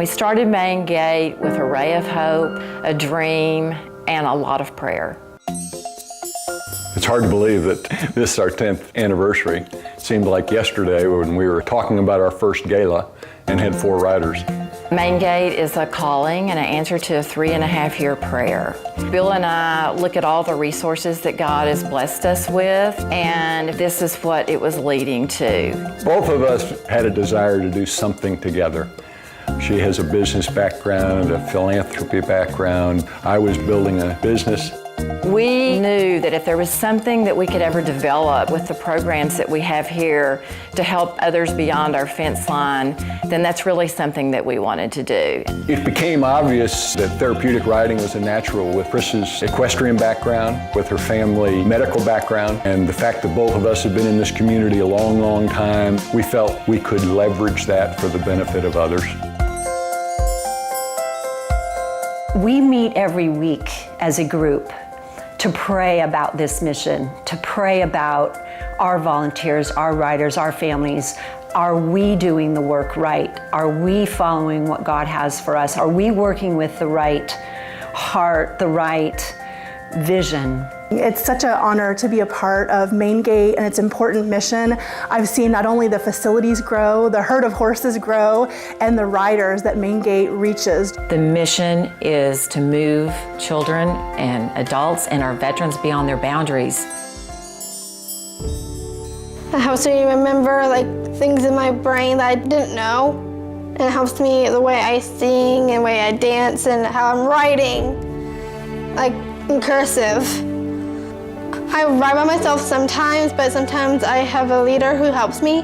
We started Main Gate with a ray of hope, a dream, and a lot of prayer. It's hard to believe that this is our 10th anniversary. It seemed like yesterday when we were talking about our first gala and had 4 riders. Main Gate is a calling and an answer to a 3.5-year prayer. Bill and I look at all the resources that God has blessed us with, and this is what it was leading to. Both of us had a desire to do something together. She has a business background, a philanthropy background. I was building a business. We knew that if there was something that we could ever develop with the programs that we have here to help others beyond our fence line, then that's really something that we wanted to do. It became obvious that therapeutic riding was a natural with Chris's equestrian background, with her family medical background, and the fact that both of us have been in this community a long, long time, we felt we could leverage that for the benefit of others. We meet every week as a group to pray about this mission, to pray about our volunteers, our riders, our families. Are we doing the work right? Are we following what God has for us? Are we working with the right heart, the right vision? It's such an honor to be a part of Main Gate and its important mission. I've seen not only the facilities grow, the herd of horses grow, and the riders that Main Gate reaches. The mission is to move children and adults and our veterans beyond their boundaries. It helps me remember things in my brain that I didn't know. And it helps me the way I sing and the way I dance and how I'm writing, in cursive. I ride by myself sometimes, but sometimes I have a leader who helps me,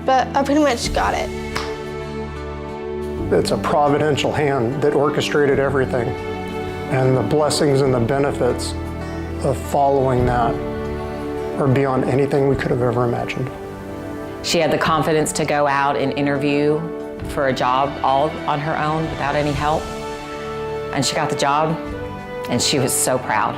but I pretty much got it. It's a providential hand that orchestrated everything, and the blessings and the benefits of following that are beyond anything we could have ever imagined. She had the confidence to go out and interview for a job all on her own without any help, and she got the job, and she was so proud.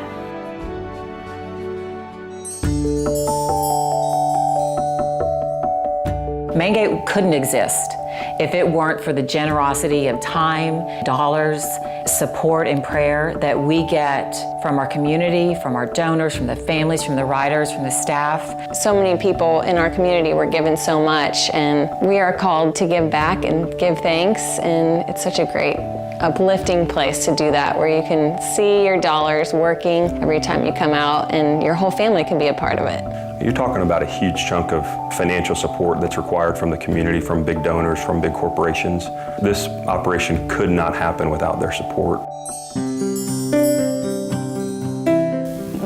Main Gate couldn't exist if it weren't for the generosity of time, dollars, support, and prayer that we get from our community, from our donors, from the families, from the riders, from the staff. So many people in our community were given so much, and we are called to give back and give thanks, and it's such a great uplifting place to do that, where you can see your dollars working every time you come out, and your whole family can be a part of it. You're talking about a huge chunk of financial support that's required from the community, from big donors, from big corporations. This operation could not happen without their support.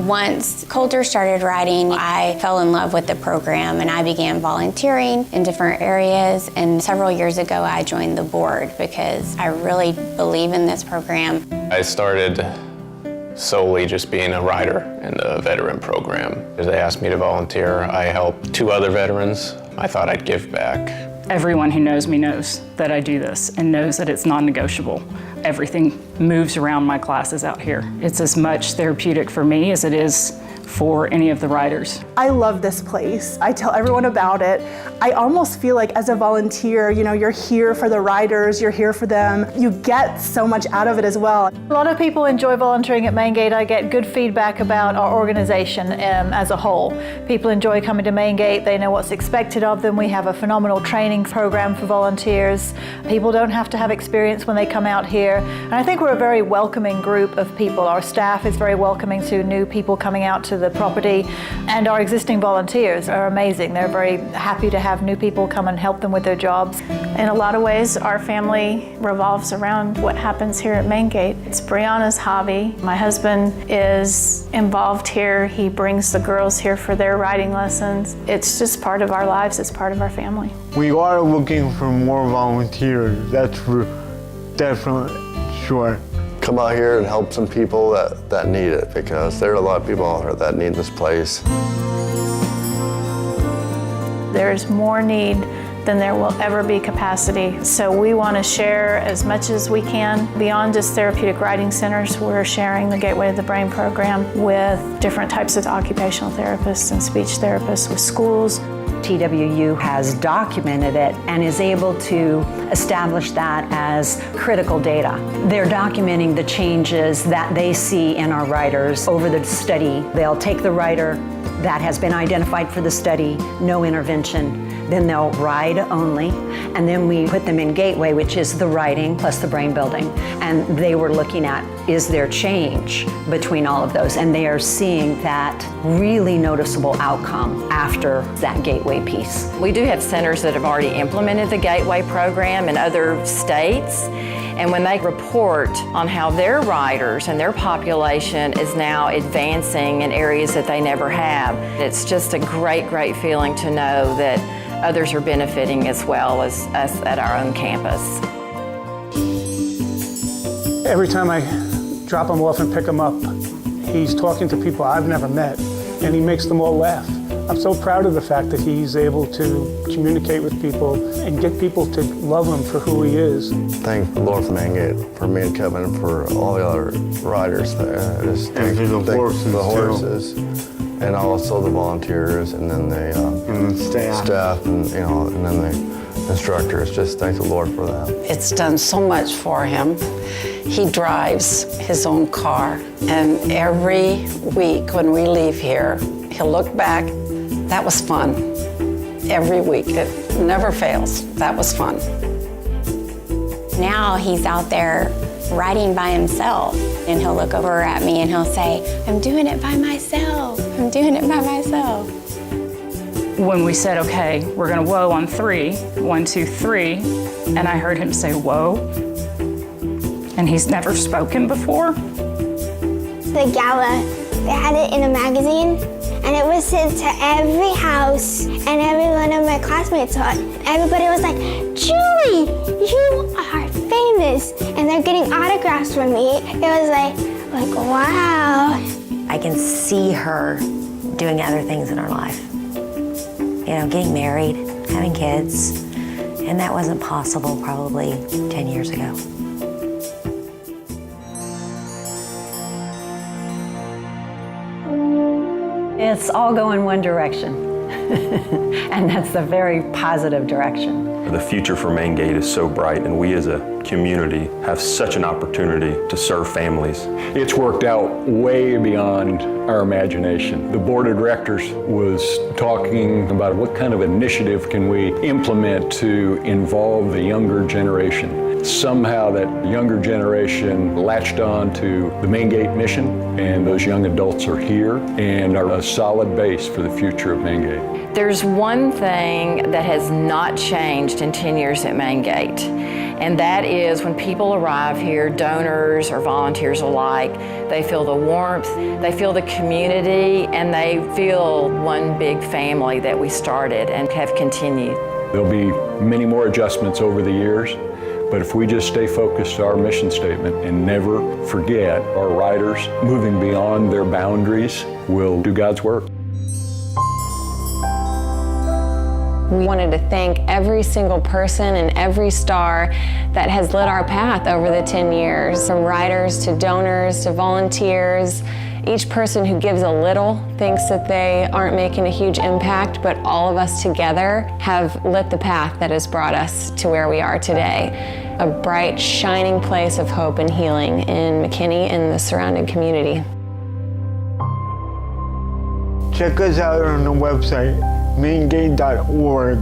Once Coulter started riding, I fell in love with the program and I began volunteering in different areas. And several years ago, I joined the board because I really believe in this program. I started solely just being a rider in the veteran program. As they asked me to volunteer, I helped 2 other veterans. I thought I'd give back. Everyone who knows me knows that I do this and knows that it's non-negotiable. Everything moves around my classes out here. It's as much therapeutic for me as it is for any of the riders. I love this place. I tell everyone about it. I almost feel like as a volunteer, you're here for the riders, you're here for them. You get so much out of it as well. A lot of people enjoy volunteering at Main Gate. I get good feedback about our organization as a whole. People enjoy coming to Main Gate. They know what's expected of them. We have a phenomenal training program for volunteers. People don't have to have experience when they come out here. And I think we're a very welcoming group of people. Our staff is very welcoming to new people coming out to the property, and our existing volunteers are amazing. They're very happy to have new people come and help them with their jobs. In a lot of ways, our family revolves around what happens here at Main Gate. It's Brianna's hobby. My husband is involved here. He brings the girls here for their riding lessons. It's just part of our lives. It's part of our family. We are looking for more volunteers. That's for definitely sure. Come out here and help some people that need it, because there are a lot of people out here that need this place. There's more need than there will ever be capacity. So we want to share as much as we can. Beyond just therapeutic riding centers, we're sharing the Gateway to the Brain program with different types of occupational therapists and speech therapists, with schools. TWU has documented it and is able to establish that as critical data. They're documenting the changes that they see in our riders over the study. They'll take the rider that has been identified for the study, no intervention, then they'll ride only, and then we put them in Gateway, which is the riding plus the brain building. And they were looking at, is there change between all of those? And they are seeing that really noticeable outcome after that Gateway piece. We do have centers that have already implemented the Gateway program in other states. And when they report on how their riders and their population is now advancing in areas that they never have, it's just a great, great feeling to know that others are benefiting as well as us at our own campus. Every time I drop him off and pick him up, he's talking to people I've never met, and he makes them all laugh. I'm so proud of the fact that he's able to communicate with people and get people to love him for who he is. Thank the Lord for Maingate, for me and Kevin, and for all the other riders. Just and for the horses, and also the volunteers, and then the staff, and and then the instructors. Just thank the Lord for that. It's done so much for him. He drives his own car, and every week when we leave here, he'll look back. That was fun. Every week, it never fails. That was fun. Now he's out there riding by himself, and he'll look over at me and he'll say, I'm doing it by myself. I'm doing it by myself. When we said, okay, we're gonna whoa on 3, 1, 2, 3, and I heard him say whoa, and he's never spoken before. The gala, they had it in a magazine, and it was sent to every house, and every one of my classmates saw it. Everybody was like, Julie, you are famous, and they're getting autographs from me. It was like wow. I can see her doing other things in her life. Getting married, having kids, and that wasn't possible probably 10 years ago. It's all going one direction, and that's a very positive direction. The future for Maingate is so bright, and we as a community have such an opportunity to serve families. It's worked out way beyond our imagination. The board of directors was talking about what kind of initiative can we implement to involve the younger generation. Somehow that younger generation latched on to the Maingate mission, and those young adults are here and are a solid base for the future of Maingate. There's one thing that has not changed in 10 years at Maingate, and that is when people arrive here, donors or volunteers alike, they feel the warmth, they feel the community, and they feel one big family that we started and have continued. There'll be many more adjustments over the years, but if we just stay focused to our mission statement and never forget our riders moving beyond their boundaries, we'll do God's work. We wanted to thank every single person and every star that has lit our path over the 10 years, from riders to donors to volunteers. Each person who gives a little thinks that they aren't making a huge impact, but all of us together have lit the path that has brought us to where we are today. A bright, shining place of hope and healing in McKinney and the surrounding community. Check us out on the website, maingate.org.